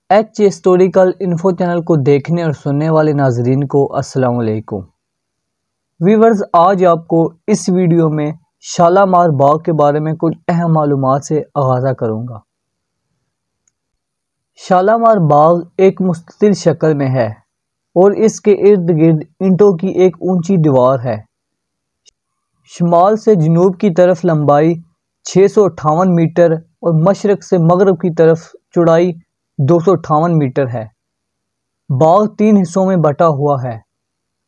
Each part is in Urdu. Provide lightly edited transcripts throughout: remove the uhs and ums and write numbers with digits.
ایچ ہسٹوریکل انفو چینل کو دیکھنے اور سننے والے ناظرین کو السلام علیکم ویورز، آج آپ کو اس ویڈیو میں شالامار باغ کے بارے میں کچھ اہم معلومات سے آغاز کروں گا۔ شالامار باغ ایک مستطیل شکل میں ہے اور اس کے ارد گرد اینٹوں کی ایک اونچی دیوار ہے۔ شمال سے جنوب کی طرف لمبائی 658 میٹر اور مشرق سے مغرب کی طرف چوڑائی 258 میٹر ہے۔ باغ 3 حصوں میں بٹا ہوا ہے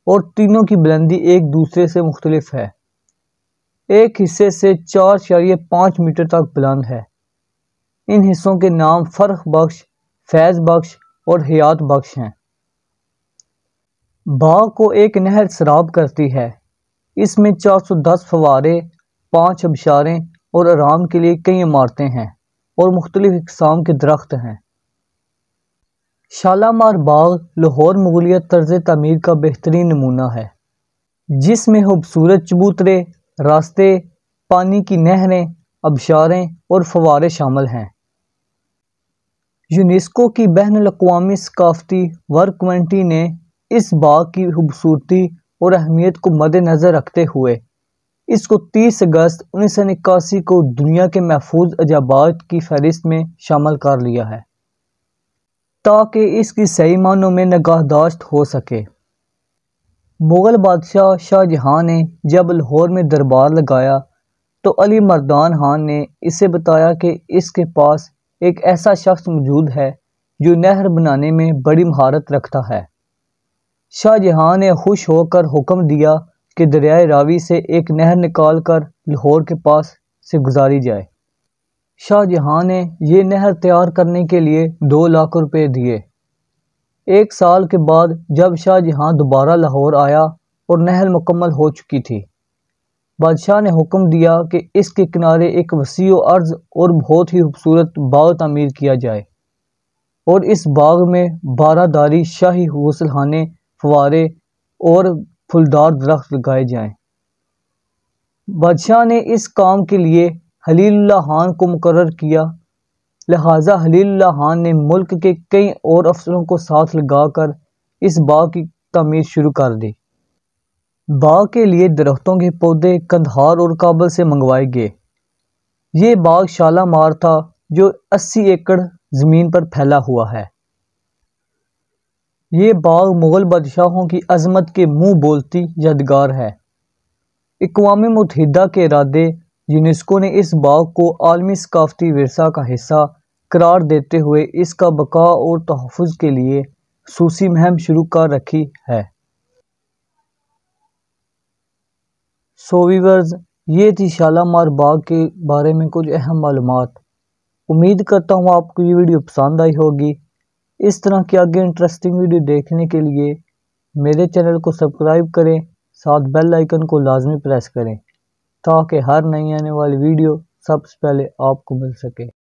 اور تینوں کی بلندی ایک دوسرے سے مختلف ہے۔ ایک حصے سے 4.5 میٹر تک بلند ہے۔ ان حصوں کے نام فرخ بخش، فیض بخش اور حیات بخش ہیں۔ باغ کو ایک نہر سراب کرتی ہے۔ اس میں 410 فوارے، 5 آبشاریں اور آرام کے لیے کئی عمارتیں ہیں اور مختلف اقسام کے درخت ہیں۔ شالامار باغ لاہور مغلیہ طرز تعمیر کا بہترین نمونہ ہے، جس میں خوبصورت چبوترے، راستے، پانی کی نہریں، آبشاریں اور فوارے شامل ہیں۔ یونیسکو کی بین الاقوامی ثقافتی ورک کمیٹی نے اس باغ کی خوبصورتی اور اہمیت کو مد نظر رکھتے ہوئے اس کو 30 اگست 1981 کو دنیا کے محفوظ عجائبات کی فہرست میں شامل کر لیا ہے، تاکہ اس کی صحیح معنوں میں نگہداشت ہو سکے۔ مغل بادشاہ شاہ جہاں نے جب لاہور میں دربار لگایا تو علی مردان خان نے اسے بتایا کہ اس کے پاس ایک ایسا شخص موجود ہے جو نہر بنانے میں بڑی مہارت رکھتا ہے۔ شاہ جہاں نے خوش ہو کر حکم دیا کہ دریائے راوی سے ایک نہر نکال کر لاہور کے پاس سے گزاری جائے۔ شاہ جہاں نے یہ نہر تیار کرنے کے لیے 2 لاکھ روپے دیے۔ 1 سال کے بعد جب شاہ جہاں دوبارہ لاہور آیا اور نہر مکمل ہو چکی تھی، بادشاہ نے حکم دیا کہ اس کے کنارے ایک وسیع و عرض اور بہت ہی خوبصورت باغ تعمیر کیا جائے اور اس باغ میں 12 داری شاہی غسل خانے، فوارے اور پھولدار درخت لگائے جائیں۔ بادشاہ نے اس کام کے لیے خلیل اللہ خان کو مقرر کیا، لہٰذا خلیل اللہ خان نے ملک کے کئی اور افسروں کو ساتھ لگا کر اس باغ کی تعمیر شروع کر دی۔ باغ کے لیے درختوں کے پودے قندھار اور کابل سے منگوائے گئے۔ یہ باغ شالامار تھا جو 80 ایکڑ زمین پر پھیلا ہوا ہے۔ یہ باغ مغل بادشاہوں کی عظمت کے منہ بولتی یادگار ہے۔ اقوام متحدہ کے ارادے یونیسکو نے اس باغ کو عالمی ثقافتی ورثہ کا حصہ قرار دیتے ہوئے اس کا بقاء اور تحفظ کے لیے خصوصی مہم شروع کر رکھی ہے۔ ویورز، یہ تھی شالامار باغ کے بارے میں کچھ اہم معلومات۔ امید کرتا ہوں آپ کو یہ ویڈیو پسند آئی ہوگی۔ اس طرح کی آگے انٹرسٹنگ ویڈیو دیکھنے کے لیے میرے چینل کو سبسکرائب کریں، ساتھ بیل آئیکن کو لازمی پریس کریں تاکہ ہر نئی آنے والی ویڈیو سب سے پہلے آپ کو مل سکے۔